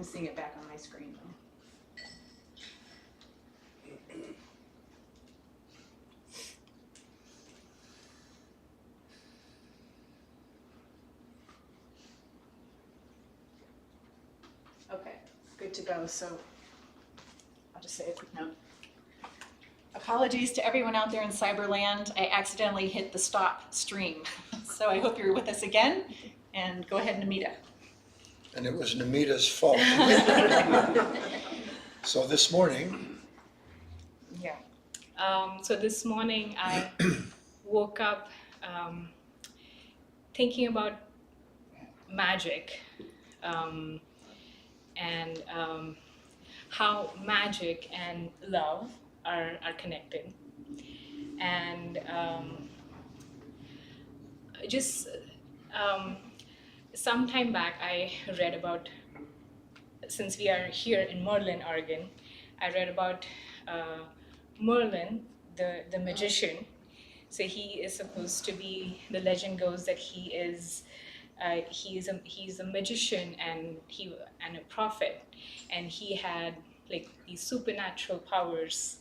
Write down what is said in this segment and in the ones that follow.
I'm seeing it back on my screen though. Okay, good to go. So I'll just say a quick note. Apologies to everyone out there in Cyberland. I accidentally hit the stop stream. So I hope you're with us again, and go ahead, Namita. And it was Namita's fault. So this morning. Yeah. So this morning I woke up thinking about magic and how magic and love are connected. And just some time back I read about, since we are here in Merlin, Oregon, I read about Merlin, the magician. So he is supposed to be, the legend goes that he's a magician and a prophet, and he had like these supernatural powers,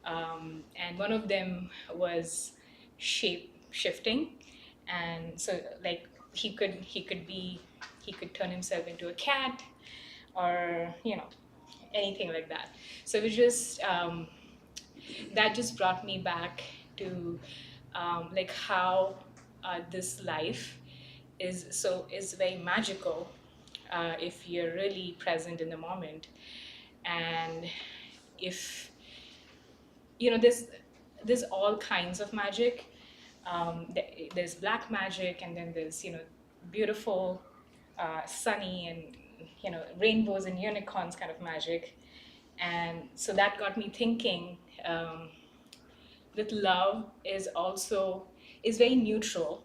and one of them was shape shifting, and so like he could turn himself into a cat, or anything like that. So it was just that just brought me back to like how this life is very magical if you're really present in the moment. And if there's all kinds of magic. There's black magic, and then there's beautiful sunny and rainbows and unicorns kind of magic. And so that got me thinking that love is very neutral.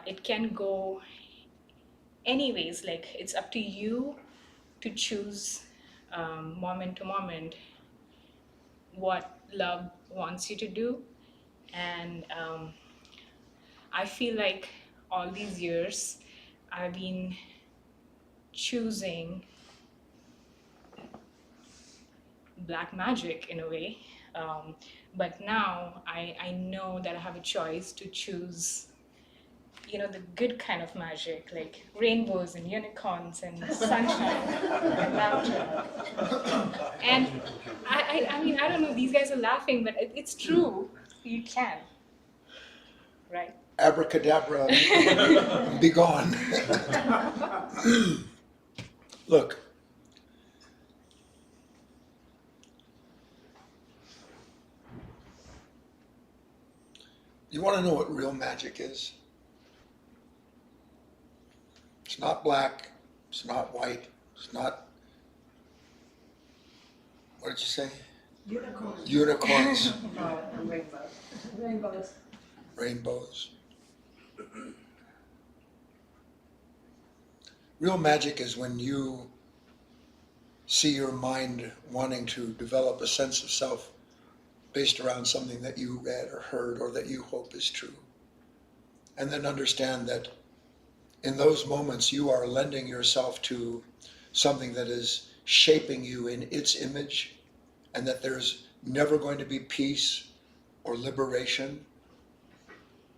It can go anyways. Like, it's up to you to choose moment to moment what love wants you to do. And I feel like all these years I've been choosing black magic in a way, but now I know that I have a choice to choose the good kind of magic, like rainbows and unicorns and sunshine and laughter. And I mean, I don't know, these guys are laughing, but it's true. You can, right? Abracadabra, be gone. Look, you want to know what real magic is? It's not black, it's not white, it's not, what did you say? Unicorns. Unicorns. Rainbows. Rainbows. Rainbows. Real magic is when you see your mind wanting to develop a sense of self based around something that you read or heard or that you hope is true. And then understand that in those moments you are lending yourself to something that is shaping you in its image, and that there's never going to be peace or liberation,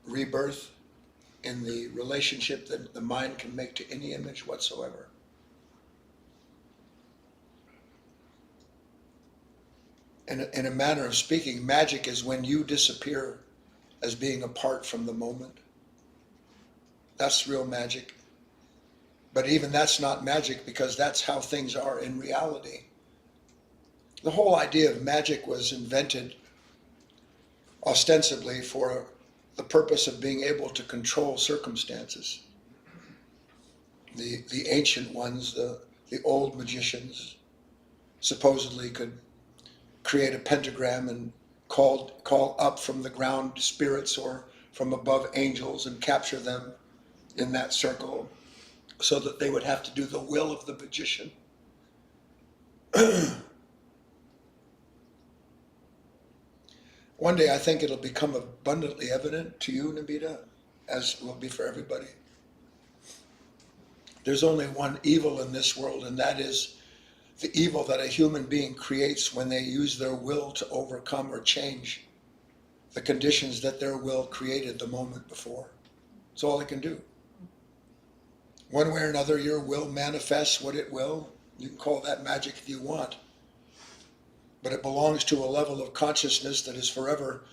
rebirth in the relationship that the mind can make to any image whatsoever. In a manner of speaking, magic is when you disappear as being apart from the moment. That's real magic. But even that's not magic, because that's how things are in reality. The whole idea of magic was invented ostensibly for the purpose of being able to control circumstances. The ancient ones, the old magicians, supposedly could create a pentagram and call up from the ground spirits or from above angels and capture them in that circle, so that they would have to do the will of the magician. One day I think it'll become abundantly evident to you, Nabita, as will be for everybody, there's only one evil in this world, and that is the evil that a human being creates when they use their will to overcome or change the conditions that their will created the moment before. That's all it can do. One way or another, your will manifests what it will. You can call that magic if you want. But it belongs to a level of consciousness that is forever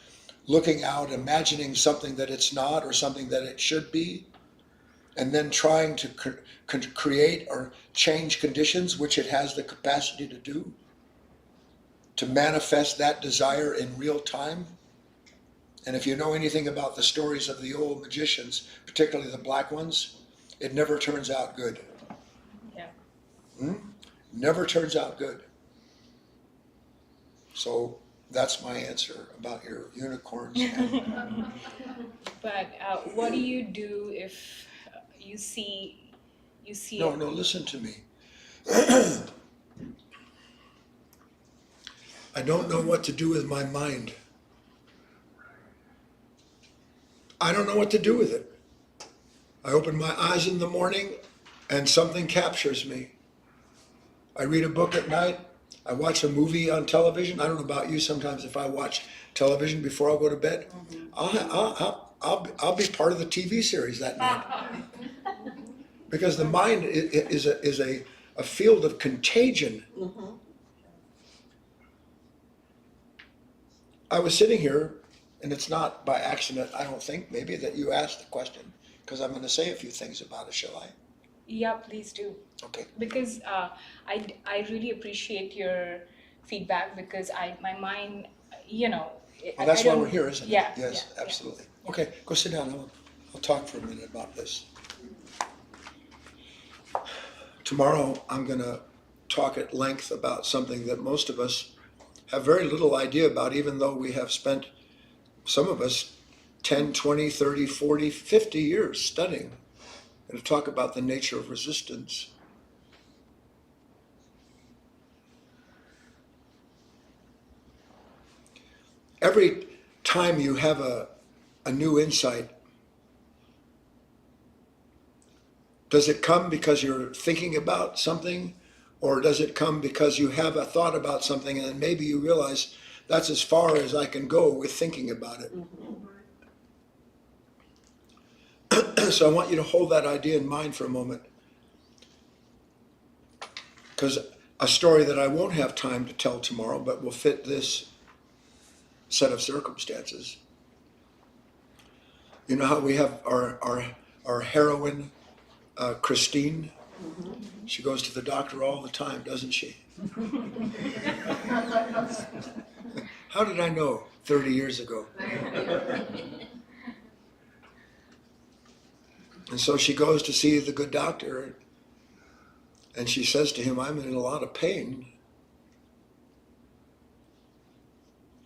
looking out, imagining something that it's not or something that it should be, and then trying to create or change conditions, which it has the capacity to do, to manifest that desire in real time. And if you know anything about the stories of the old magicians, particularly the black ones, it never turns out good. Yeah. Never turns out good. So that's my answer about your unicorns. But what do you do if you see No, listen to me. I don't know what to do with my mind. I don't know what to do with it. I open my eyes in the morning and something captures me. I read a book at night. I watch a movie on television. I don't know about you. Sometimes if I watch television before I go to bed, I'll be part of the TV series that night. Because the mind is a field of contagion. I was sitting here, and it's not by accident, I don't think, maybe, that you asked the question, because I'm going to say a few things about it, shall I? Yeah, please do. Okay. Because I really appreciate your feedback, because my mind, Well, that's why we're here, isn't it? Yeah. Yes, yeah, absolutely. Yeah. Okay, go sit down. I'll talk for a minute about this. Tomorrow, I'm going to talk at length about something that most of us have very little idea about, even though we have spent, some of us, 10, 20, 30, 40, 50 years studying. And to talk about the nature of resistance. Every time you have a new insight, does it come because you're thinking about something, or does it come because you have a thought about something and then maybe you realize that's as far as I can go with thinking about it? So I want you to hold that idea in mind for a moment, because a story that I won't have time to tell tomorrow, but will fit this set of circumstances. You know how we have our heroine, Christine? She goes to the doctor all the time, doesn't she? How did I know 30 years ago? And so she goes to see the good doctor, and she says to him, I'm in a lot of pain,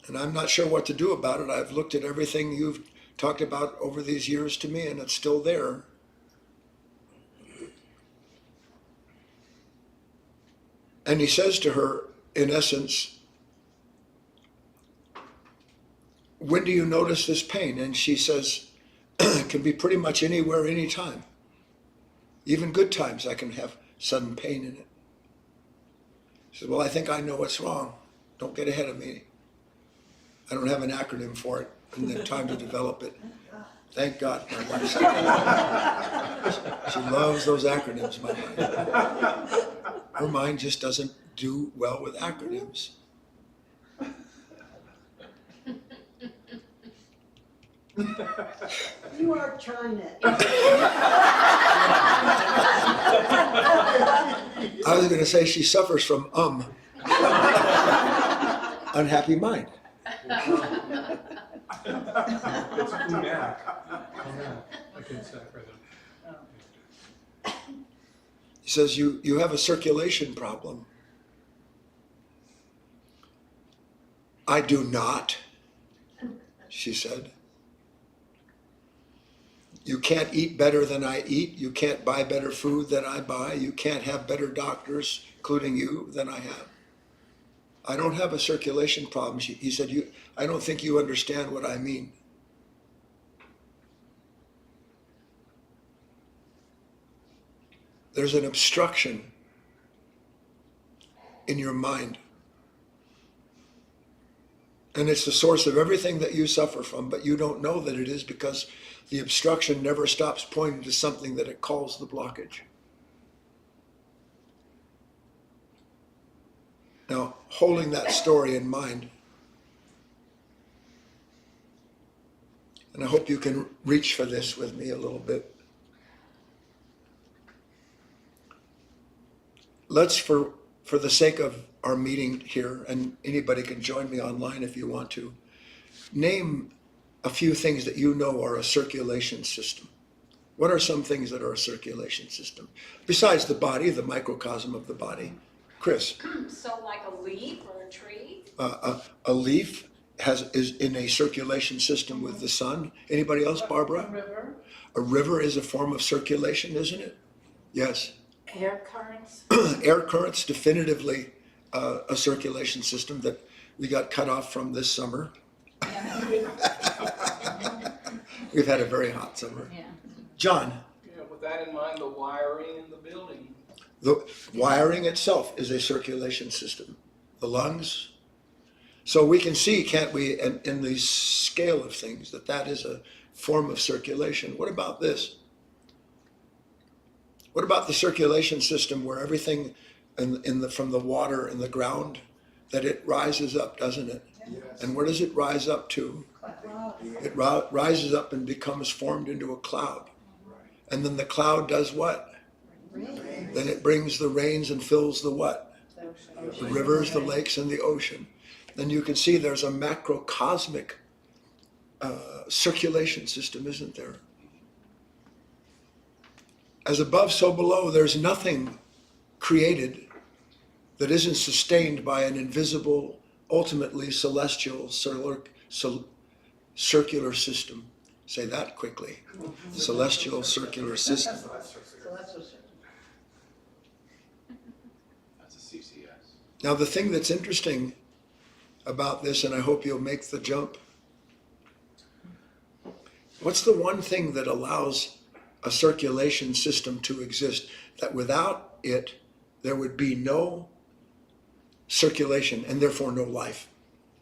and I'm not sure what to do about it. I've looked at everything you've talked about over these years to me, and it's still there. And he says to her, in essence, when do you notice this pain? And she says, it can be pretty much anywhere, anytime. Even good times I can have sudden pain in it. She says, well, I think I know what's wrong. Don't get ahead of me. I don't have an acronym for it. I didn't have time to develop it. Thank God my wife said that. She loves those acronyms, my wife. Her mind just doesn't do well with acronyms. You are trying it. I was going to say she suffers from unhappy mind. It's UNAC. He says, you have a circulation problem. I do not, she said. You can't eat better than I eat. You can't buy better food than I buy. You can't have better doctors, including you, than I have. I don't have a circulation problem. He said, I don't think you understand what I mean. there's an obstruction in your mind. And it's the source of everything that you suffer from, but you don't know that it is because the obstruction never stops pointing to something that it calls the blockage. Now, holding that story in mind, and I hope you can reach for this with me a little bit. Let's, for the sake of our meeting here, and anybody can join me online if you want to, name a few things that you know are a circulation system. What are some things that are a circulation system? Besides the body, the microcosm of the body. Chris? So like a leaf or a tree? A leaf is in a circulation system with the sun. Anybody else, Barbara? A river? A river is a form of circulation, isn't it? Yes. Air currents? Air currents, definitively a circulation system that we got cut off from this summer. We've had a very hot summer. Yeah. John? Yeah, with that in mind, the wiring in the building. The wiring itself is a circulation system. The lungs. So we can see, can't we, in the scale of things, that is a form of circulation. What about this? What about the circulation system where everything from the water in the ground, that it rises up, doesn't it? Yes. And where does it rise up to? It rises up and becomes formed into a cloud. And then the cloud does what? Then it brings the rains and fills the what? The rivers, the lakes, and the ocean. Then you can see there's a macrocosmic circulation system, isn't there? As above, so below, there's nothing created that isn't sustained by an invisible, ultimately celestial, circular system. Say that quickly. Celestial circular system. That's a CCS. Now, the thing that's interesting about this, and I hope you'll make the jump, what's the one thing that allows a circulation system to exist, that without it, there would be no circulation and therefore no life?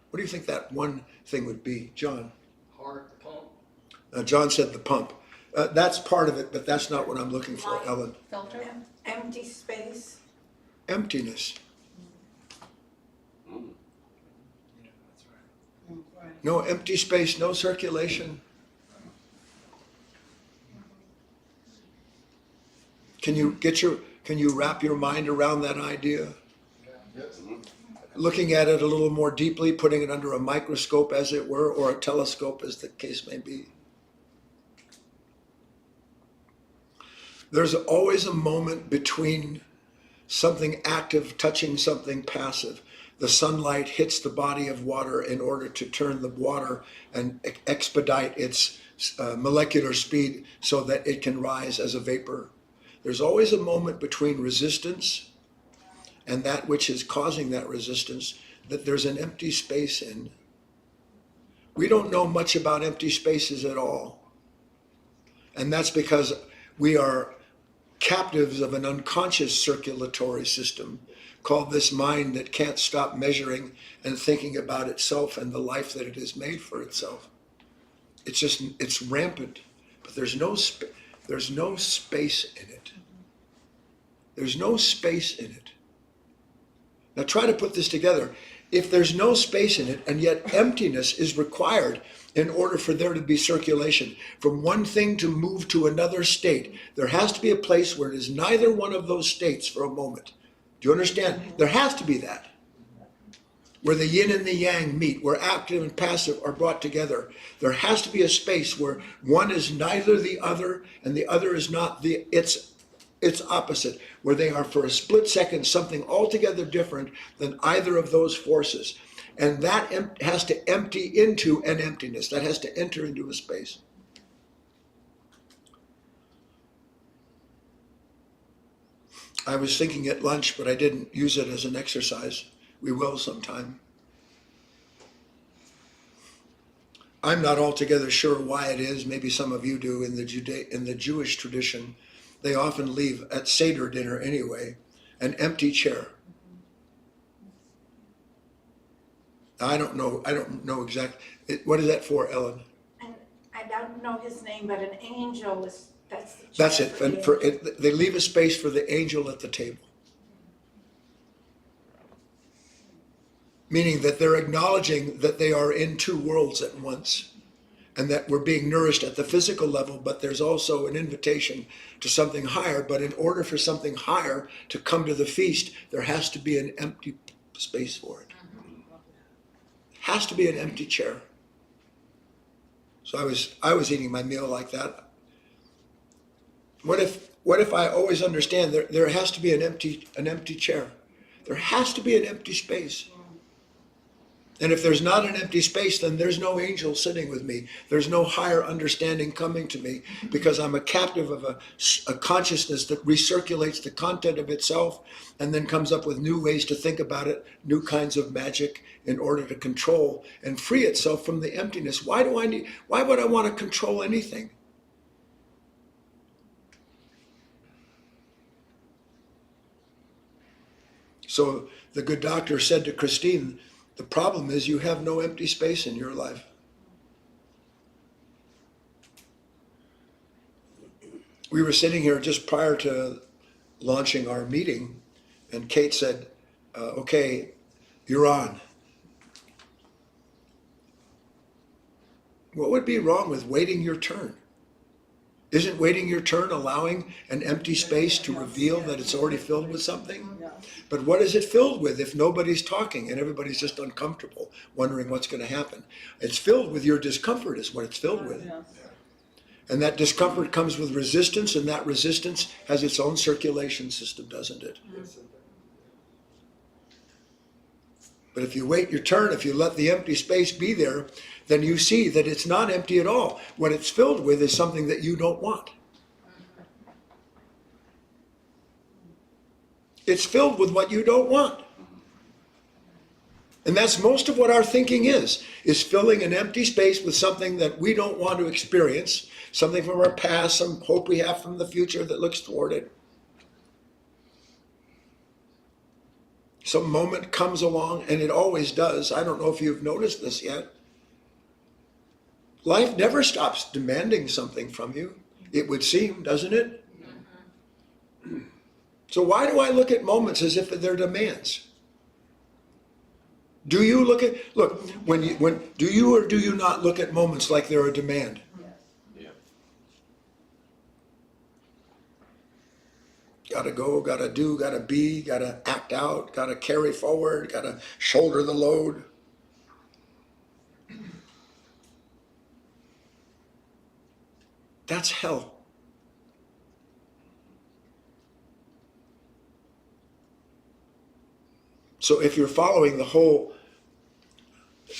What do you think that one thing would be, John? Heart, pump. John said the pump. That's part of it, but that's not what I'm looking for, Ellen. Filter? Empty space? Emptiness. Yeah, that's right. No empty space, no circulation. Can you wrap your mind around that idea? Yes. Looking at it a little more deeply, putting it under a microscope, as it were, or a telescope, as the case may be. There's always a moment between something active touching something passive. The sunlight hits the body of water in order to turn the water and expedite its molecular speed so that it can rise as a vapor. There's always a moment between resistance and that which is causing that resistance that there's an empty space in. We don't know much about empty spaces at all. And that's because we are captives of an unconscious circulatory system called this mind that can't stop measuring and thinking about itself and the life that it has made for itself. It's rampant, but there's no space in it. There's no space in it. Now try to put this together. If there's no space in it, and yet emptiness is required in order for there to be circulation, from one thing to move to another state, there has to be a place where it is neither one of those states for a moment. Do you understand? There has to be that. Where the yin and the yang meet, where active and passive are brought together. There has to be a space where one is neither the other and the other is not its opposite, where they are for a split second something altogether different than either of those forces. And that has to empty into an emptiness. That has to enter into a space. I was thinking at lunch, but I didn't use it as an exercise. We will sometime. I'm not altogether sure why it is, maybe some of you do, in the Jewish tradition, they often leave at Seder dinner anyway, an empty chair. I don't know exactly. What is that for, Ellen? And I don't know his name, but an angel is, that's the chair. That's it. for And the angel. they leave a space for the angel at the table. Meaning that they're acknowledging that they are in two worlds at once, and that we're being nourished at the physical level, but there's also an invitation to something higher. But in order for something higher to come to the feast, there has to be an empty space for it. Has to be an empty chair. So I was eating my meal like that. What if I always understand there has to be an empty chair? There has to be an empty space. And if there's not an empty space, then there's no angel sitting with me. There's no higher understanding coming to me, because I'm a captive of a consciousness that recirculates the content of itself and then comes up with new ways to think about it, new kinds of magic in order to control and free itself from the emptiness. Why would I want to control anything? So the good doctor said to Christine, the problem is you have no empty space in your life. We were sitting here just prior to launching our meeting, and Kate said, okay, you're on. What would be wrong with waiting your turn? Isn't waiting your turn allowing an empty space to reveal that it's already filled with something? But what is it filled with if nobody's talking and everybody's just uncomfortable, wondering what's going to happen? It's filled with your discomfort is what it's filled with. And that discomfort comes with resistance, and that resistance has its own circulation system, doesn't it? But if you wait your turn, if you let the empty space be there, then you see that it's not empty at all. What it's filled with is something that you don't want. It's filled with what you don't want. And that's most of what our thinking is filling an empty space with something that we don't want to experience, something from our past, some hope we have from the future that looks toward it. Some moment comes along, and it always does. I don't know if you've noticed this yet. Life never stops demanding something from you. It would seem, doesn't it? So why do I look at moments as if they're demands? Do you look do you or do you not look at moments like they're a demand? Yeah. Gotta go, gotta do, gotta be, gotta act out, gotta carry forward, gotta shoulder the load. That's hell. So if you're following the whole,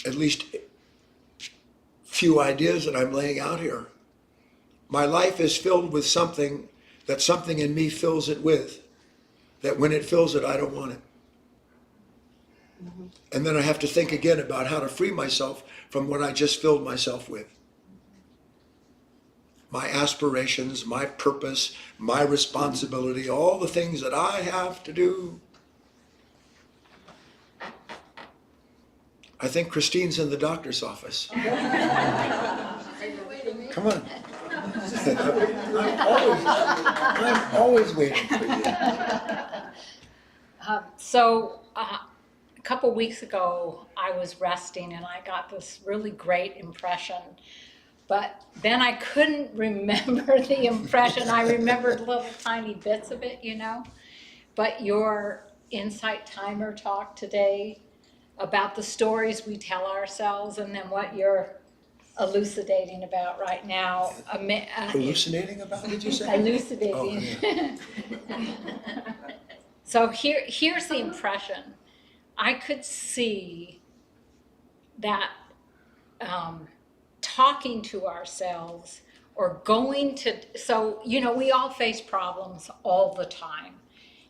at least few ideas that I'm laying out here, my life is filled with something that something in me fills it with, that when it fills it, I don't want it. And then I have to think again about how to free myself from what I just filled myself with. My aspirations, my purpose, my responsibility, all the things that I have to do. I think Christine's in the doctor's office. Come on. I'm always waiting for you. A couple weeks ago, I was resting and I got this really great impression. But then I couldn't remember the impression. I remembered little tiny bits of it, But your insight timer talk today about the stories we tell ourselves and then what you're elucidating about right now. Hallucinating about, did you say? Elucidating. Oh, yeah. So here's the impression. I could see that talking to ourselves or going to, we all face problems all the time.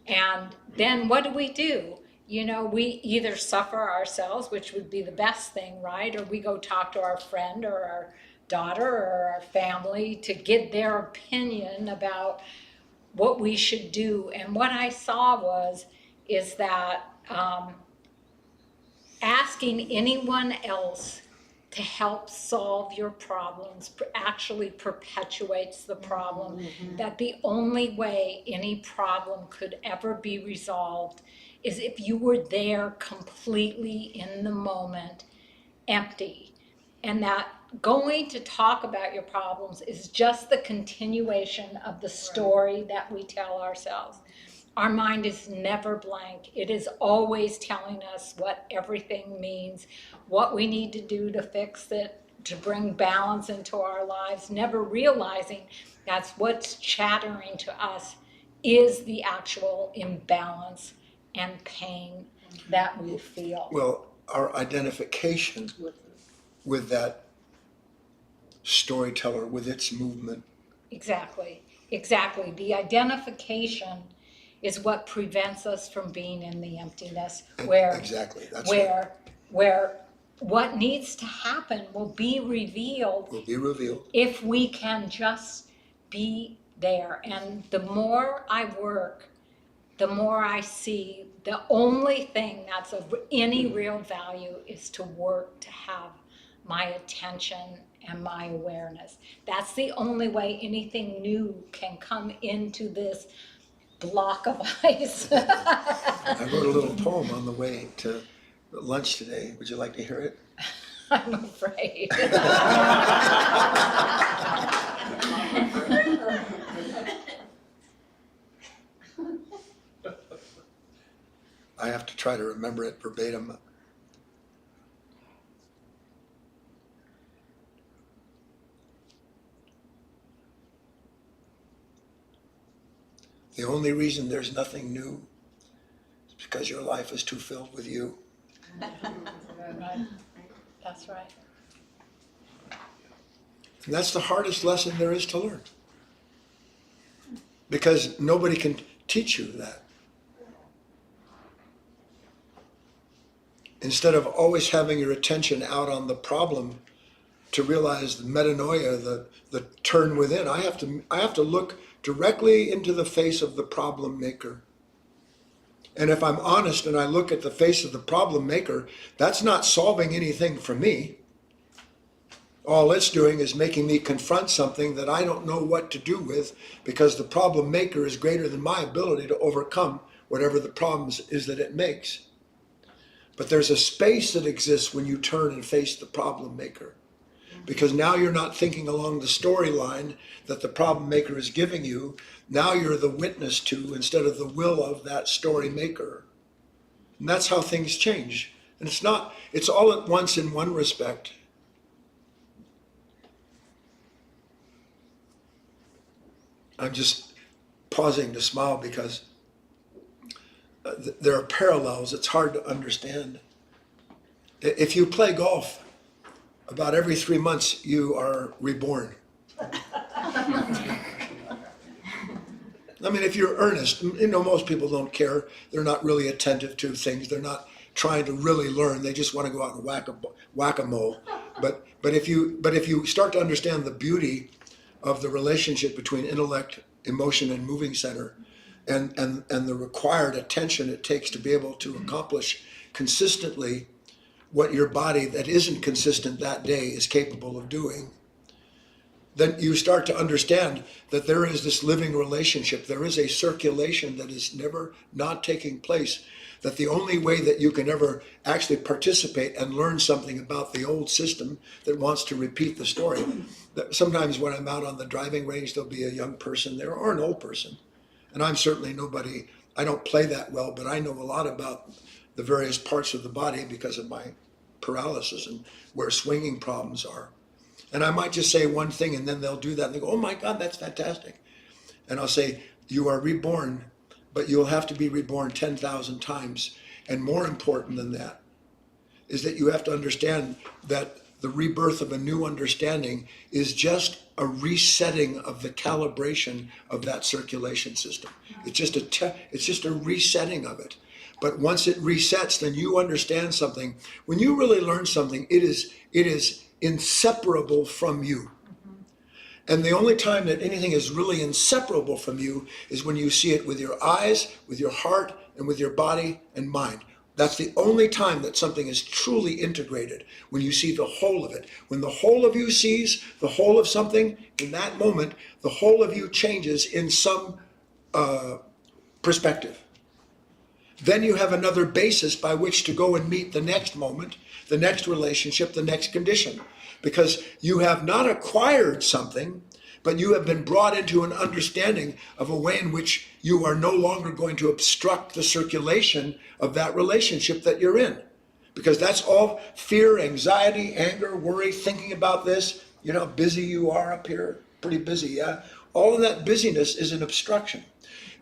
And then what do? We either suffer ourselves, which would be the best thing, right? Or we go talk to our friend or our daughter or our family to get their opinion about what we should do. And what I saw is that asking anyone else to help solve your problems actually perpetuates the problem. That the only way any problem could ever be resolved is if you were there completely in the moment, empty. And that going to talk about your problems is just the continuation of the story that we tell ourselves. Our mind is never blank. It is always telling us what everything means, what we need to do to fix it, to bring balance into our lives, never realizing that's what's chattering to us is the actual imbalance and pain that we feel. Well, our identification with that storyteller, with its movement. Exactly. The identification is what prevents us from being in the emptiness where Exactly, that's right. where what needs to happen will be revealed Will be revealed. if we can just be there. And the more I work, the more I see the only thing that's of any real value is to work to have my attention and my awareness. That's the only way anything new can come into this block of ice. I wrote a little poem on the way to lunch today. Would you like to hear it? I'm afraid. I have to try to remember it verbatim. The only reason there's nothing new is because your life is too filled with you. Right. That's right. And that's the hardest lesson there is to learn. Because nobody can teach you that. Instead of always having your attention out on the problem, to realize the metanoia, the turn within, I have to look directly into the face of the problem maker. And if I'm honest and I look at the face of the problem maker, that's not solving anything for me. All it's doing is making me confront something that I don't know what to do with, because the problem maker is greater than my ability to overcome whatever the problem is that it makes. But there's a space that exists when you turn and face the problem maker. Because now you're not thinking along the storyline that the problem maker is giving you. Now you're the witness to, instead of the will of, that story maker. And that's how things change. And it's all at once in one respect. I'm just pausing to smile because there are parallels. It's hard to understand. If you play golf, about every 3 months you are reborn. I mean, if you're earnest, most people don't care. They're not really attentive to things. They're not trying to really learn. They just want to go out and whack-a-mole. But if you start to understand the beauty of the relationship between intellect, emotion, and moving center, and the required attention it takes to be able to accomplish consistently what your body that isn't consistent that day is capable of doing, then you start to understand that there is this living relationship. There is a circulation that is never not taking place. That the only way that you can ever actually participate and learn something about the old system that wants to repeat the story. That sometimes when I'm out on the driving range, there'll be a young person there or an old person. And I'm certainly nobody, I don't play that well, but I know a lot about the various parts of the body because of my paralysis and where swinging problems are. And I might just say one thing and then they'll do that and they go, oh my God, that's fantastic. And I'll say, you are reborn, but you'll have to be reborn 10,000 times. And more important than that is that you have to understand that the rebirth of a new understanding is just a resetting of the calibration of that circulation system. It's just a resetting of it. But once it resets, then you understand something. When you really learn something, it is inseparable from you. And the only time that anything is really inseparable from you is when you see it with your eyes, with your heart, and with your body and mind. That's the only time that something is truly integrated, when you see the whole of it. When the whole of you sees the whole of something, in that moment, the whole of you changes in some perspective. Then you have another basis by which to go and meet the next moment, the next relationship, the next condition. Because you have not acquired something, but you have been brought into an understanding of a way in which you are no longer going to obstruct the circulation of that relationship that you're in. Because that's all fear, anxiety, anger, worry, thinking about this. You know how busy you are up here? Pretty busy, yeah? All of that busyness is an obstruction.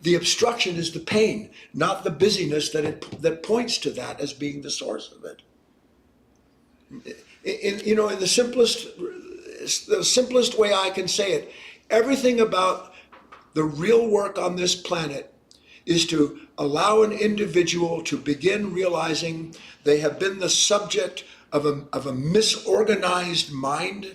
The obstruction is the pain, not the busyness that points to that as being the source of it. In the simplest way I can say it, everything about the real work on this planet is to allow an individual to begin realizing they have been the subject of a misorganized mind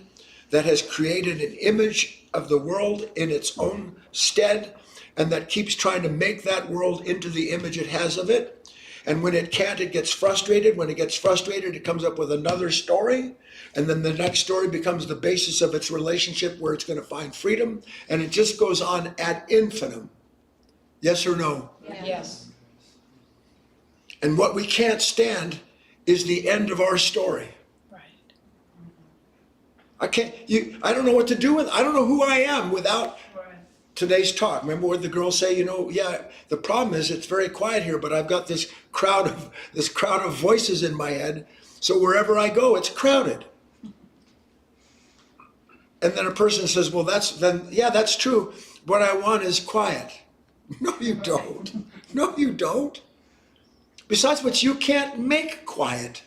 that has created an image of the world in its own stead, and that keeps trying to make that world into the image it has of it. And when it can't, it gets frustrated. When it gets frustrated, it comes up with another story. And then the next story becomes the basis of its relationship where it's going to find freedom. And it just goes on ad infinitum. Yes or no? Yes. And what we can't stand is the end of our story. Right. I don't know what to do with it. I don't know who I am without today's talk. Remember what the girls say, the problem is it's very quiet here, but I've got this crowd of voices in my head. So wherever I go, it's crowded. And then a person says, well, that's true. What I want is quiet. No, you don't. No, you don't. Besides which, you can't make quiet.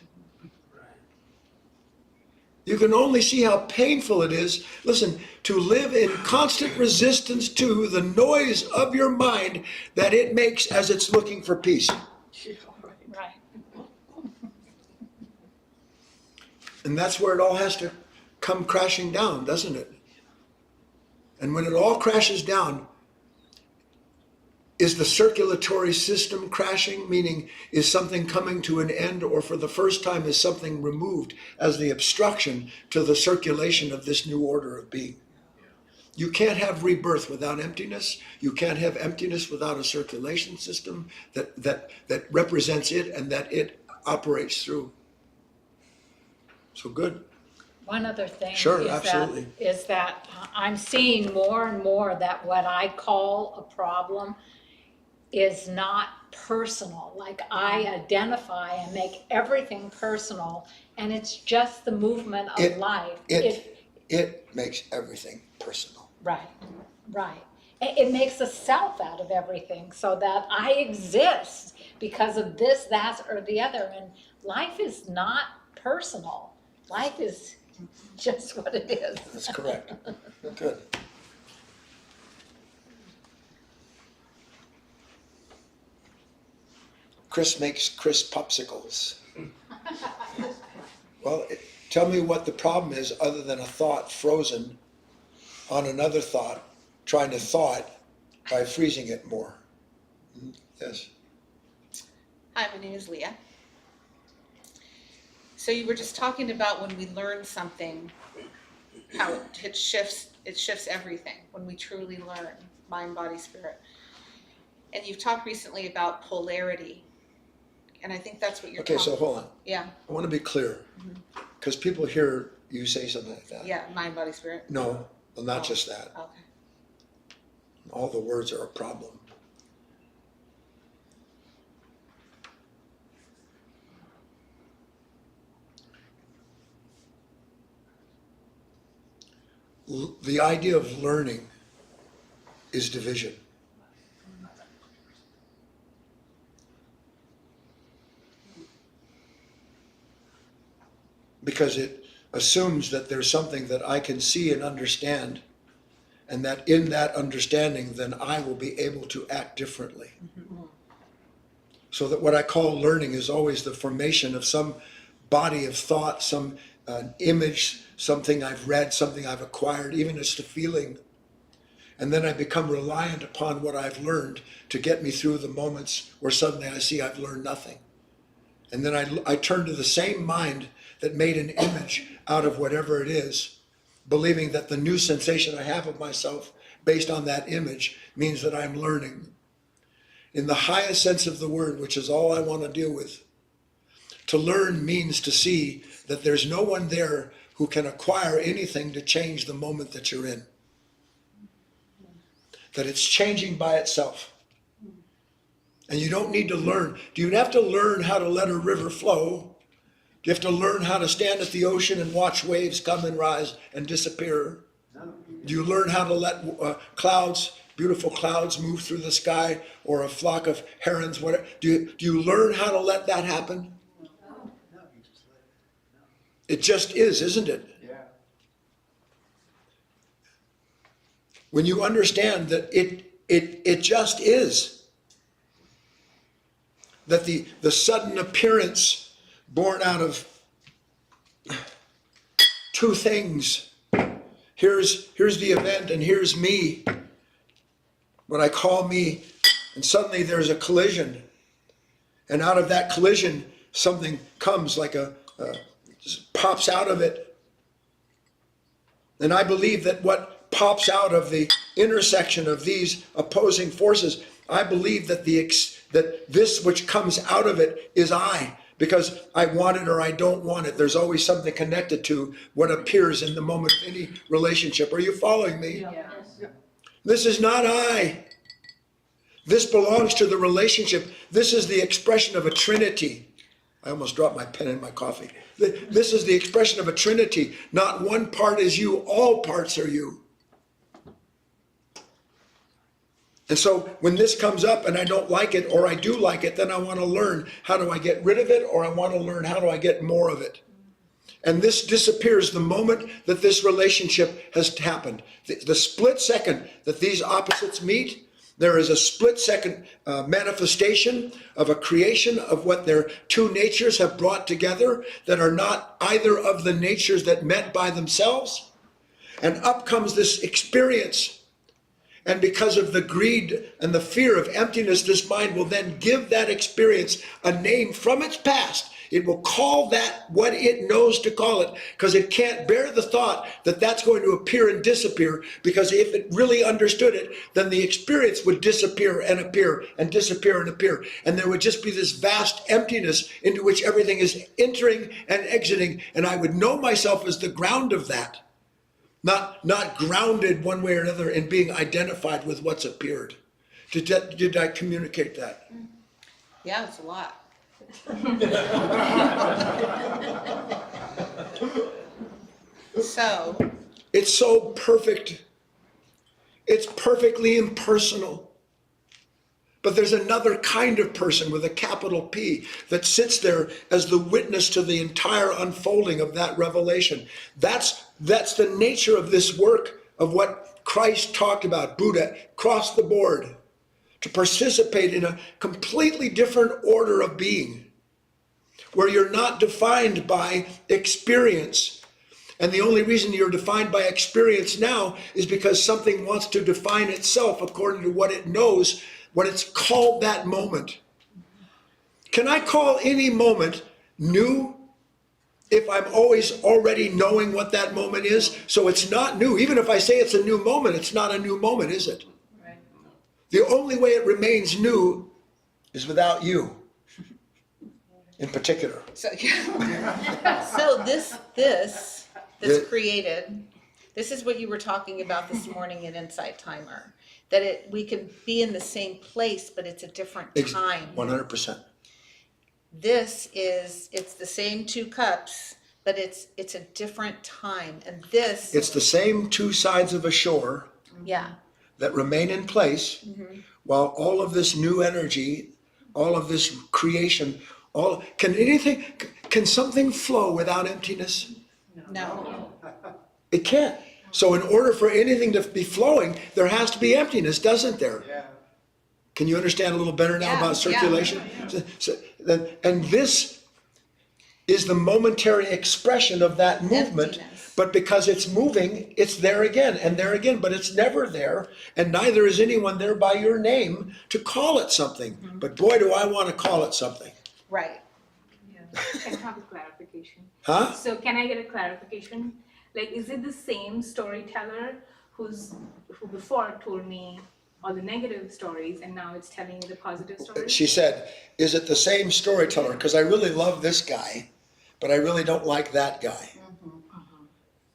You can only see how painful it is, listen, to live in constant resistance to the noise of your mind that it makes as it's looking for peace. Right. And that's where it all has to come crashing down, doesn't it? And when it all crashes down, is the circulatory system crashing? Meaning, is something coming to an end, or for the first time is something removed as the obstruction to the circulation of this new order of being? You can't have rebirth without emptiness. You can't have emptiness without a circulation system that represents it and that it operates through. So good. One other thing Sure, is absolutely. that I'm seeing more and more that what I call a problem is not personal. Like, I identify and make everything personal, and it's just the movement of life. It makes everything personal. Right. It makes a self out of everything, so that I exist because of this, that, or the other. And life is not personal. Life is just what it is. That's correct. Good. Chris makes crisp popsicles. Well, tell me what the problem is other than a thought frozen on another thought, trying to thaw it by freezing it more. Yes. Hi, my name is Leah. So you were just talking about when we learn something, how it shifts everything when we truly learn, mind, body, spirit. And you've talked recently about polarity. And I think that's what you're Okay, talking so hold on. Yeah. I want to be clear, because people hear you say something like that. Yeah, mind, body, spirit. No, well, not just that. Okay. All the words are a problem. The idea of learning is division. Because it assumes that there's something that I can see and understand, and that in that understanding, then I will be able to act differently. So that what I call learning is always the formation of some body of thought, some an image, something I've read, something I've acquired, even just a feeling. And then I become reliant upon what I've learned to get me through the moments where suddenly I see I've learned nothing. And then I turn to the same mind that made an image out of whatever it is, believing that the new sensation I have of myself based on that image means that I'm learning. In the highest sense of the word, which is all I want to deal with, to learn means to see that there's no one there who can acquire anything to change the moment that you're in. That it's changing by itself. And you don't need to learn. Do you have to learn how to let a river flow? Do you have to learn how to stand at the ocean and watch waves come and rise and disappear? Do you learn how to let clouds, beautiful clouds, move through the sky, or a flock of herons, whatever? Do you learn how to let that happen? It just is, isn't it? Yeah. When you understand that it just is, that the sudden appearance born out of two things. Here's the event and here's me, what I call me, and suddenly there's a collision. And out of that collision, something comes like pops out of it. And I believe that what pops out of the intersection of these opposing forces, I believe that that this which comes out of it is I, because I want it or I don't want it. There's always something connected to what appears in the moment of any relationship. Are you following me? Yes. This is not I. This belongs to the relationship. This is the expression of a trinity. I almost dropped my pen in my coffee. This is the expression of a trinity. Not one part is you, all parts are you. And so when this comes up and I don't like it or I do like it, then I want to learn how do I get rid of it, or I want to learn how do I get more of it. And this disappears the moment that this relationship has happened. The split second that these opposites meet, there is a split second manifestation of a creation of what their two natures have brought together that are not either of the natures that met by themselves. And up comes this experience. And because of the greed and the fear of emptiness, this mind will then give that experience a name from its past. It will call that what it knows to call it, because it can't bear the thought that that's going to appear and disappear, because if it really understood it, then the experience would disappear and appear and disappear and appear. And there would just be this vast emptiness into which everything is entering and exiting. And I would know myself as the ground of that. Not grounded one way or another in being identified with what's appeared. Did I communicate that? Yeah, it's a lot. So, It's so perfect. It's perfectly impersonal. But there's another kind of person with a capital P that sits there as the witness to the entire unfolding of that revelation. That's the nature of this work of what Christ talked about, Buddha, across the board, to participate in a completely different order of being, where you're not defined by experience. And the only reason you're defined by experience now is because something wants to define itself according to what it knows, what it's called that moment. Can I call any moment new if I'm always already knowing what that moment is? So it's not new. Even if I say it's a new moment, it's not a new moment, is it? Right. The only way it remains new is without you, in particular. so this created, this is what you were talking about this morning in Insight Timer, that we can be in the same place, but it's a different time. 100%. It's the same two cups, but it's a different time. And this, It's the same two sides of a shore yeah, that remain in place while all of this new energy, all of this creation, can something flow without emptiness? no, It can't. So in order for anything to be flowing, there has to be emptiness, doesn't there? Yeah. Can you understand a little better now Yeah, about circulation? And this, is the momentary expression of that movement. Emptiness. But because it's moving, it's there again and there again, but it's never there, and neither is anyone there by your name to call it something. But boy, do I want to call it something. Right. Can I have a clarification? Huh? So can I get a clarification? Like, is it the same storyteller who before told me all the negative stories and now it's telling you the positive stories? She said, is it the same storyteller? Because I really love this guy, but I really don't like that guy.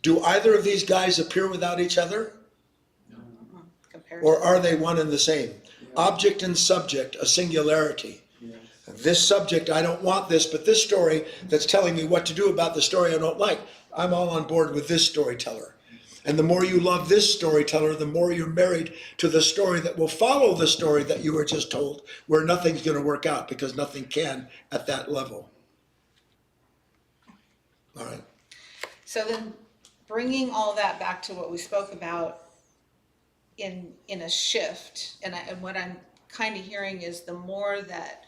Do either of these guys appear without each other? Comparison. Or are they one and the same? Object and subject, a singularity. This subject, I don't want this, but this story that's telling me what to do about the story I don't like, I'm all on board with this storyteller. And the more you love this storyteller, the more you're married to the story that will follow the story that you were just told, where nothing's going to work out because nothing can at that level. All right. So then, bringing all that back to what we spoke about in a shift, and what I'm kind of hearing is the more that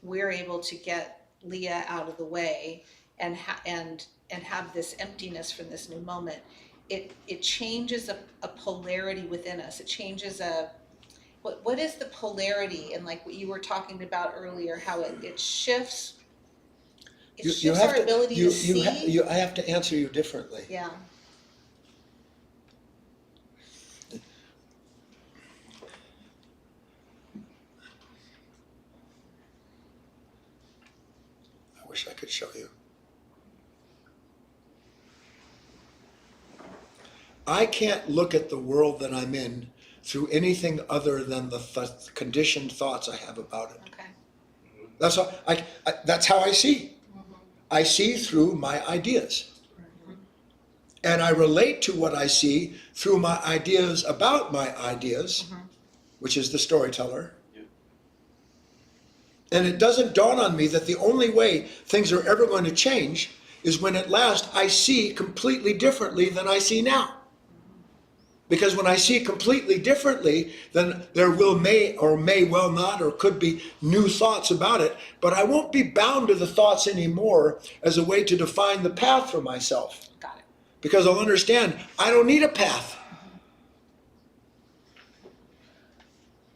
we're able to get Leah out of the way and have this emptiness from this new moment, it changes a polarity within us. It changes what is the polarity, and like what you were talking about earlier, how it shifts. It shifts our ability to see. I have to answer you differently. Yeah. I wish I could show you. I can't look at the world that I'm in through anything other than the conditioned thoughts I have about it. Okay. That's how that's how I see. I see through my ideas. And I relate to what I see through my ideas about my ideas, which is the storyteller. And it doesn't dawn on me that the only way things are ever going to change is when at last I see completely differently than I see now. Because when I see completely differently, then there may well not, or could be new thoughts about it, but I won't be bound to the thoughts anymore as a way to define the path for myself. Got it. Because I'll understand, I don't need a path.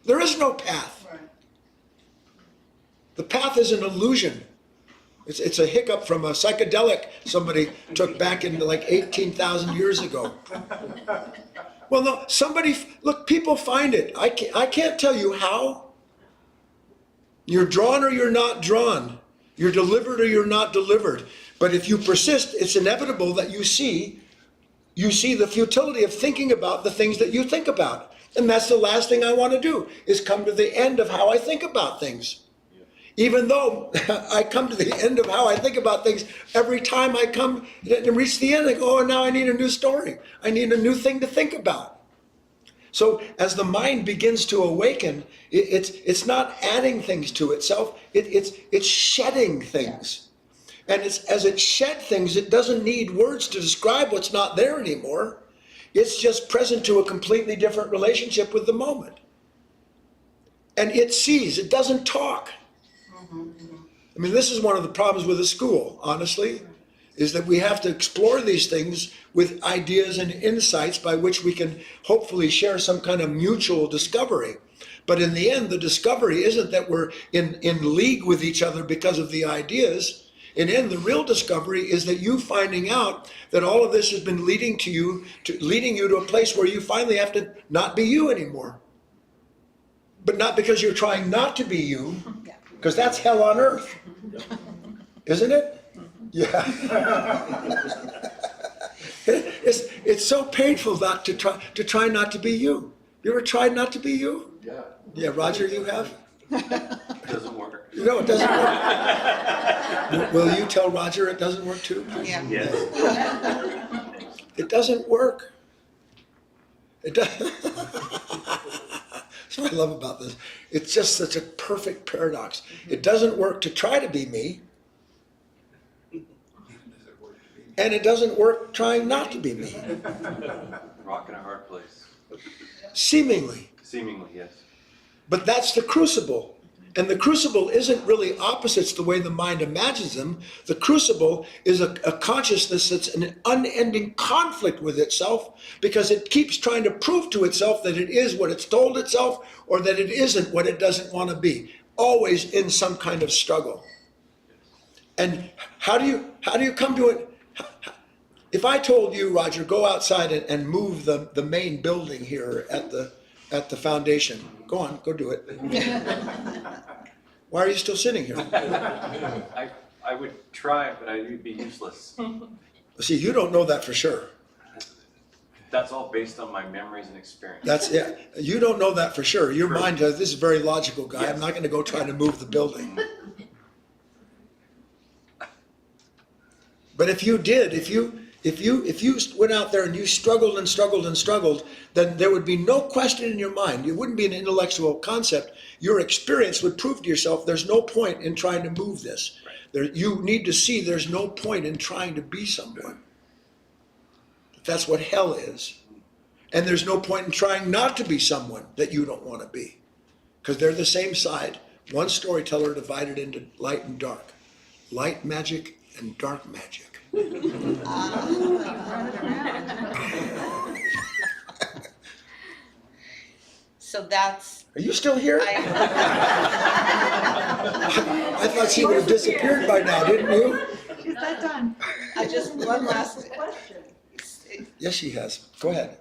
There is no path. The path is an illusion. It's a hiccup from a psychedelic somebody took back in like 18,000 years ago. Well, no, look, people find it. I can't tell you how. You're drawn or you're not drawn. You're delivered or you're not delivered. But if you persist, it's inevitable that you see the futility of thinking about the things that you think about. And that's the last thing I want to do, is come to the end of how I think about things. Even though I come to the end of how I think about things, every time I come and reach the end, I go, oh, now I need a new story. I need a new thing to think about. So as the mind begins to awaken, it's not adding things to itself, it's shedding things. And as it shed things, it doesn't need words to describe what's not there anymore. It's just present to a completely different relationship with the moment. And it sees, it doesn't talk. I mean, this is one of the problems with the school, honestly, is that we have to explore these things with ideas and insights by which we can hopefully share some kind of mutual discovery. But in the end, the discovery isn't that we're in league with each other because of the ideas. In the end, the real discovery is that you finding out that all of this has been leading you to a place where you finally have to not be you anymore. But not because you're trying not to be you, because that's hell on earth, isn't it? Yeah. It's so painful not to try not to be you. You ever tried not to be you? Yeah. Yeah, Roger, you have? It doesn't work. No, it doesn't work. Will you tell Roger it doesn't work too? Yeah. Yes. It doesn't work. It does. That's what I love about this. It's just such a perfect paradox. It doesn't work to try to be me, and it doesn't work trying not to be me. Rock in a hard place. Seemingly. Seemingly, yes. But that's the crucible. And the crucible isn't really opposites the way the mind imagines them. The crucible is a consciousness that's in an unending conflict with itself because it keeps trying to prove to itself that it is what it's told itself or that it isn't what it doesn't want to be. Always in some kind of struggle. And how do you come to it? If I told you, Roger, go outside and move the main building here at the foundation, go on, go do it. Why are you still sitting here? I would try, but I would be useless. See, you don't know that for sure. That's all based on my memories and experience. You don't know that for sure. Your True. mind says, this is very logical, Guy. Yes. I'm not going to go try to move the building. But if you did, if you went out there and you struggled and struggled and struggled, then there would be no question in your mind. It wouldn't be an intellectual concept. Your experience would prove to yourself there's no point in trying to move this. Right. You need to see there's no point in trying to be someone. That's what hell is. And there's no point in trying not to be someone that you don't want to be. Because they're the same side. One storyteller divided into light and dark. Light magic and dark magic. So that's, Are you still here? I, I thought she would have disappeared by now, didn't you? She's not done. I just, one last, Yes, she has. Go ahead.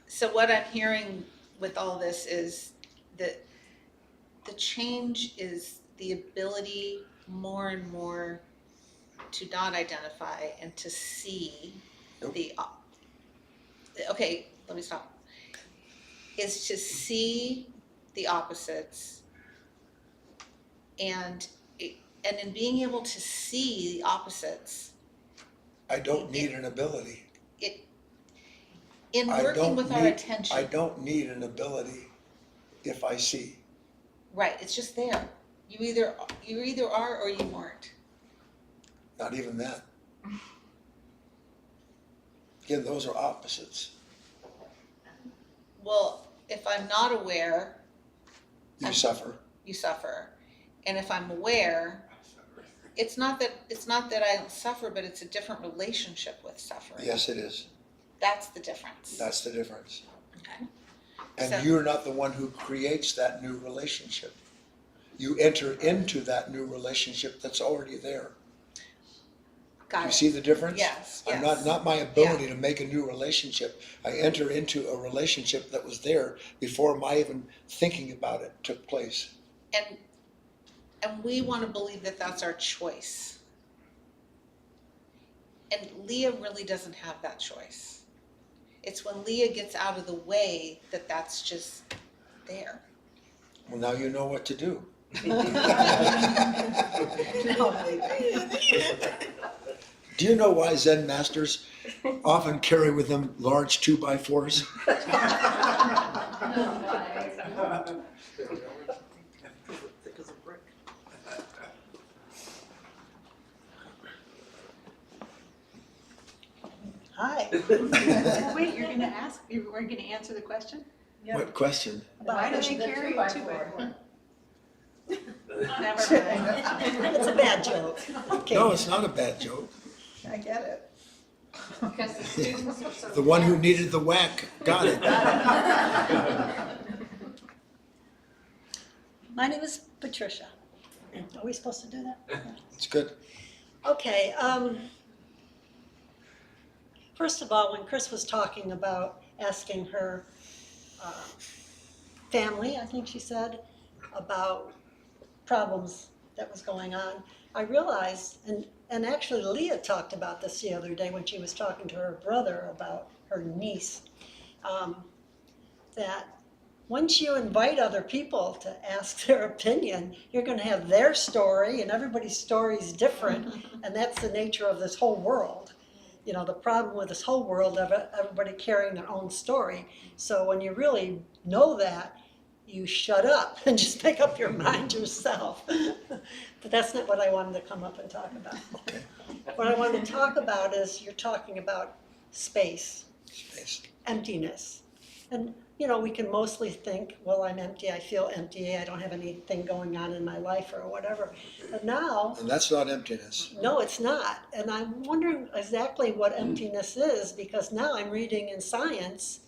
so what I'm hearing with all this is that the change is the ability more and more to not identify and to see Nope. okay, let me stop. Is to see the opposites and in being able to see the opposites, I don't need an ability. in working with our attention. I don't need an ability if I see. Right, it's just there. You either are or you aren't. Not even that. Again, those are opposites. Well, if I'm not aware, You suffer. you suffer. And if I'm aware, it's not that I don't suffer, but it's a different relationship with suffering. Yes, it is. That's the difference. That's the difference. Okay. And So- you're not the one who creates that new relationship. You enter into that new relationship that's already there. Got You it. see the difference? Yes, I'm yes. not my ability to make a new relationship. I enter into a relationship that was there before my even thinking about it took place. And we want to believe that that's our choice. And Leah really doesn't have that choice. It's when Leah gets out of the way that that's just there. Well, now you know what to do. Do you know why Zen masters often carry with them large 2x4s? Hi. Wait, you're gonna ask, you were gonna answer the question? What question? Why do they carry a 2x4? Never mind. It's a bad joke. Okay. No, it's not a bad joke. I get it. Because the students are so. The one who needed the whack got it. My name is Patricia. Are we supposed to do that? Yeah. It's good. Okay, first of all, when Chris was talking about asking her family, I think she said, about problems that was going on, I realized, and actually Leah talked about this the other day when she was talking to her brother about her niece, that once you invite other people to ask their opinion, you're going to have their story, and everybody's story is different, and that's the nature of this whole world. You know, the problem with this whole world of everybody carrying their own story. So when you really know that, you shut up and just make up your mind yourself. But that's not what I wanted to come up and talk about. Okay. What I wanted to talk about is you're talking about space, Space. emptiness. And you know, we can mostly think, well, I'm empty, I feel empty, I don't have anything going on in my life or whatever. But now, And that's not emptiness. no, it's not. And I'm wondering exactly what emptiness is, because now I'm reading in science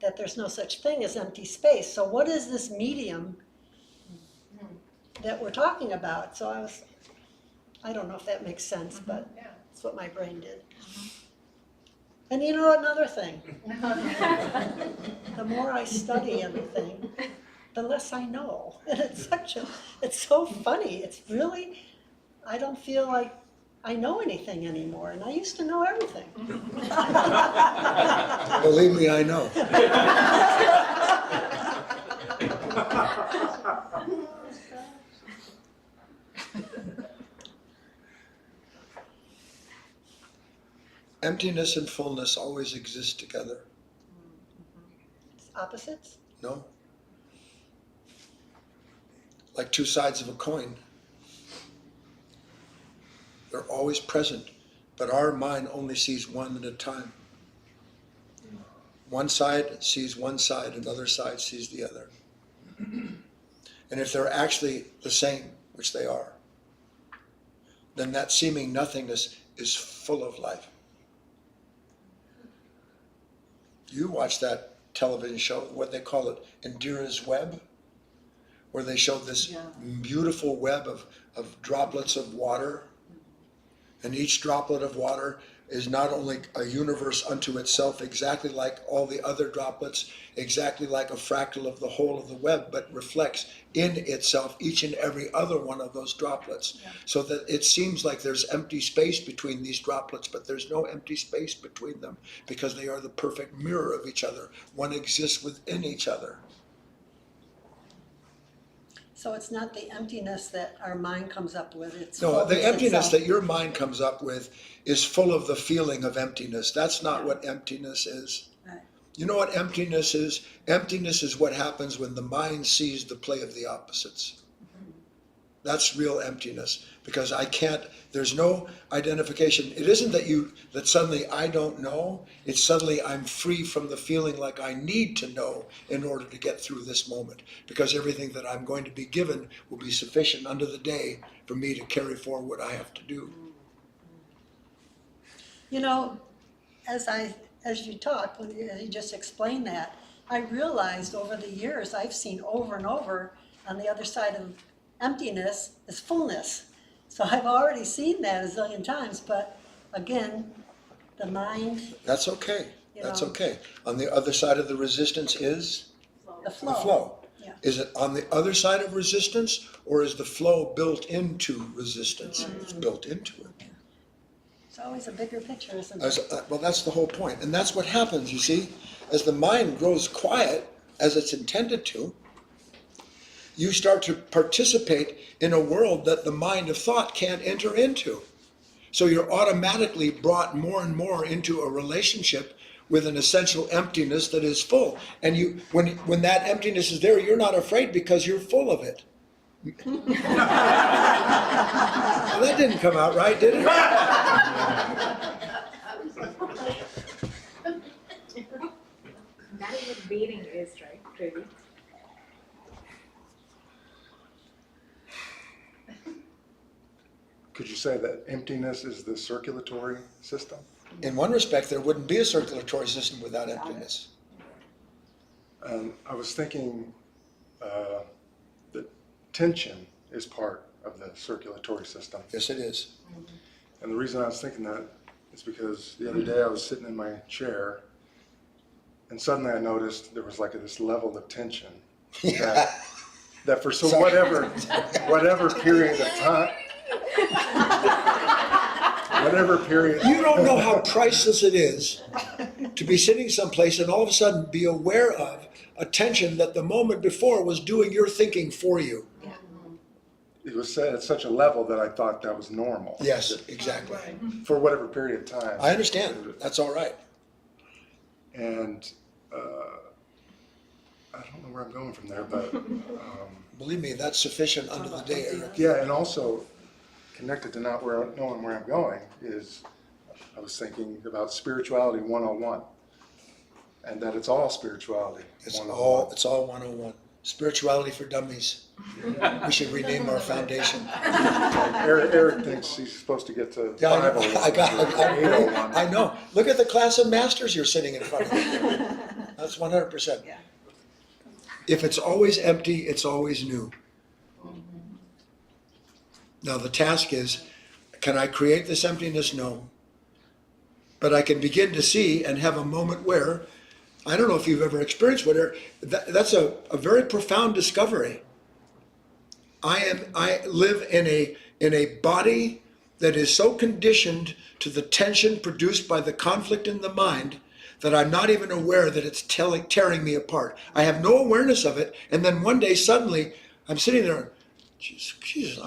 that there's no such thing as empty space. So what is this medium that we're talking about? So I don't know if that makes sense, but that's what my brain did. And you know another thing, the more I study everything, the less I know. And it's so funny. It's really, I don't feel like I know anything anymore, and I used to know everything. Believe me, I know. Emptiness and fullness always exist together. Opposites? No? Like two sides of a coin. They're always present, but our mind only sees one at a time. One side sees one side, another side sees the other. And if they're actually the same, which they are, then that seeming nothingness is full of life. You watch that television show, what they call it, Indira's Web, where they show this beautiful web of droplets of water. And each droplet of water is not only a universe unto itself, exactly like all the other droplets, exactly like a fractal of the whole of the web, but reflects in itself each and every other one of those droplets. So that it seems like there's empty space between these droplets, but there's no empty space between them, because they are the perfect mirror of each other. One exists within each other. So it's not the emptiness that our mind comes up with, it's No, fullness the emptiness itself. that your mind comes up with is full of the feeling of emptiness. That's not what emptiness is. Right. You know what emptiness is? Emptiness is what happens when the mind sees the play of the opposites. That's real emptiness, because there's no identification. It isn't that suddenly I don't know, it's suddenly I'm free from the feeling like I need to know in order to get through this moment, because everything that I'm going to be given will be sufficient unto the day for me to carry forward what I have to do. You know, as you talked, as you just explained that, I realized over the years I've seen over and over on the other side of emptiness is fullness. So I've already seen that a zillion times, but again, the mind, That's okay. You That's know. okay. On the other side of the resistance is the the flow. flow. Yeah. Is it on the other side of resistance, or is the flow built into resistance? It's built into it. It's always a bigger picture, isn't As, it? well, that's the whole point. And that's what happens, you see. As the mind grows quiet, as it's intended to, you start to participate in a world that the mind of thought can't enter into. So you're automatically brought more and more into a relationship with an essential emptiness that is full. And when that emptiness is there, you're not afraid because you're full of it. Well, that didn't come out right, did it? That is what dating is, right? Really. Could you say that emptiness is the circulatory system? In one respect, there wouldn't be a circulatory system without emptiness. I was thinking that tension is part of the circulatory system. Yes, it is. And the reason I was thinking that is because the other day I was sitting in my chair and suddenly I noticed there was like this level of tension that for Sorry. whatever period of time, whatever period. You don't know how priceless it is to be sitting someplace and all of a sudden be aware of a tension that the moment before was doing your thinking for you. It was set at such a level that I thought that was normal. Yes, exactly. For whatever period of time. I understand. That's all right. And I don't know where I'm going from there, but Believe me, that's sufficient unto the day, Eric. yeah, and also connected to not knowing where I'm going is I was thinking about spirituality 101. and that it's all spirituality. It's 101. it's all 101. Spirituality for dummies. We should rename our foundation. Eric thinks he's supposed to get to Yeah, I know. 501. I know. Look at the class of masters you're sitting in front of. That's 100%. Yeah. If it's always empty, it's always new. Now the task is, can I create this emptiness? No. But I can begin to see and have a moment where, I don't know if you've ever experienced whatever, that's a very profound discovery. I live in a body that is so conditioned to the tension produced by the conflict in the mind that I'm not even aware that it's tearing me apart. I have no awareness of it, and then one day suddenly I'm sitting there, Jesus,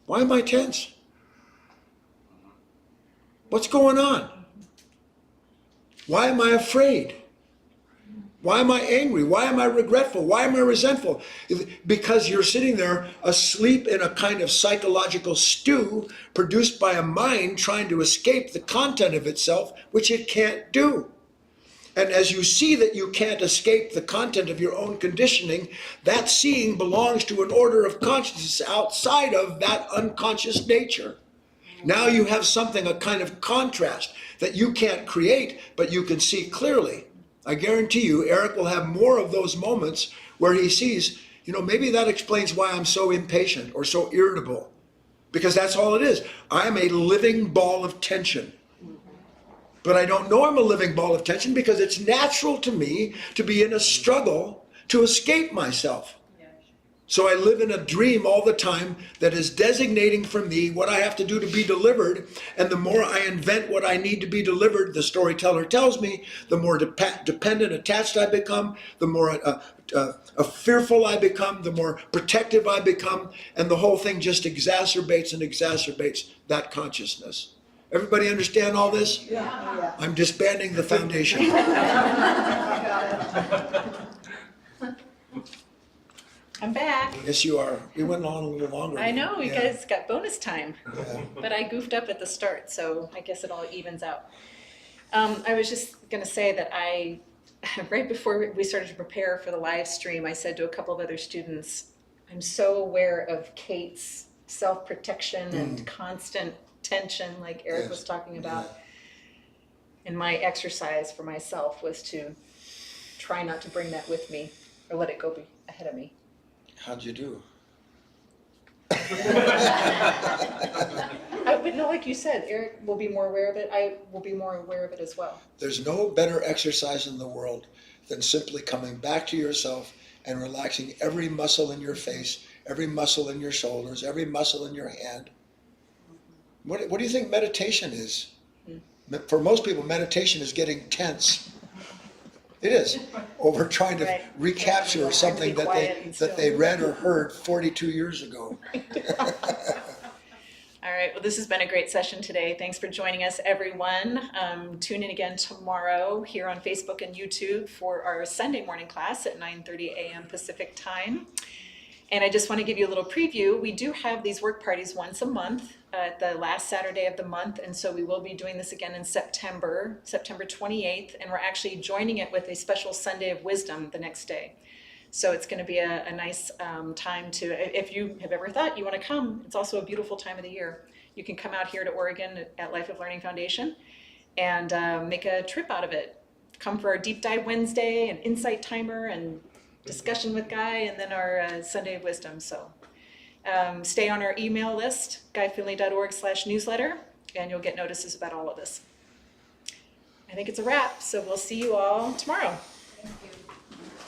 why am I tense? What's going on? Why am I afraid? Why am I angry? Why am I regretful? Why am I resentful? Because you're sitting there asleep in a kind of psychological stew produced by a mind trying to escape the content of itself, which it can't do. And as you see that you can't escape the content of your own conditioning, that seeing belongs to an order of consciousness outside of that unconscious nature. Now you have something, a kind of contrast that you can't create, but you can see clearly. I guarantee you, Eric will have more of those moments where he sees, maybe that explains why I'm so impatient or so irritable. Because that's all it is. I'm a living ball of tension. But I don't know I'm a living ball of tension because it's natural to me to be in a struggle to escape myself. So I live in a dream all the time that is designating for me what I have to do to be delivered. And the more I invent what I need to be delivered, the storyteller tells me, the more dependent, attached I become, the more fearful I become, the more protective I become. And the whole thing just exacerbates and exacerbates that consciousness. Everybody understand all this? Yeah. I'm disbanding the foundation. I'm back. Yes, you are. We went on a little longer. I know, you Yeah. guys got bonus time, Yeah. but I goofed up at the start, so I guess it all evens out. I was just gonna say that right before we started to prepare for the live stream, I said to a couple of other students, I'm so aware of Kate's self-protection and constant tension, like Eric Yes. was talking about. And my exercise for myself was to try not to bring that with me or let it go ahead of me. How'd you do? But no, like you said, Eric will be more aware of it. I will be more aware of it as well. There's no better exercise in the world than simply coming back to yourself and relaxing every muscle in your face, every muscle in your shoulders, every muscle in your hand. What do you think meditation is? For most people, meditation is getting tense. It is, over trying to Right. recapture something Be quiet and that they read or heard 42 years ago. All right, well, this has been a great session today. Thanks for joining us, everyone. Tune in again tomorrow here on Facebook and YouTube for our Sunday morning class at 9:30 a.m. Pacific time. And I just want to give you a little preview. We do have these work parties once a month at the last Saturday of the month. And so we will be doing this again in September 28th. And we're actually joining it with a special Sunday of Wisdom the next day. So it's going to be a nice time to, if you have ever thought you want to come, it's also a beautiful time of the year. You can come out here to Oregon at Life of Learning Foundation and make a trip out of it. Come for our Deep Dive Wednesday and Insight Timer and discussion with Guy, and then our Sunday of Wisdom. So stay on our email list, guyfinley.org/newsletter, and you'll get notices about all of this. I think it's a wrap, so we'll see you all tomorrow.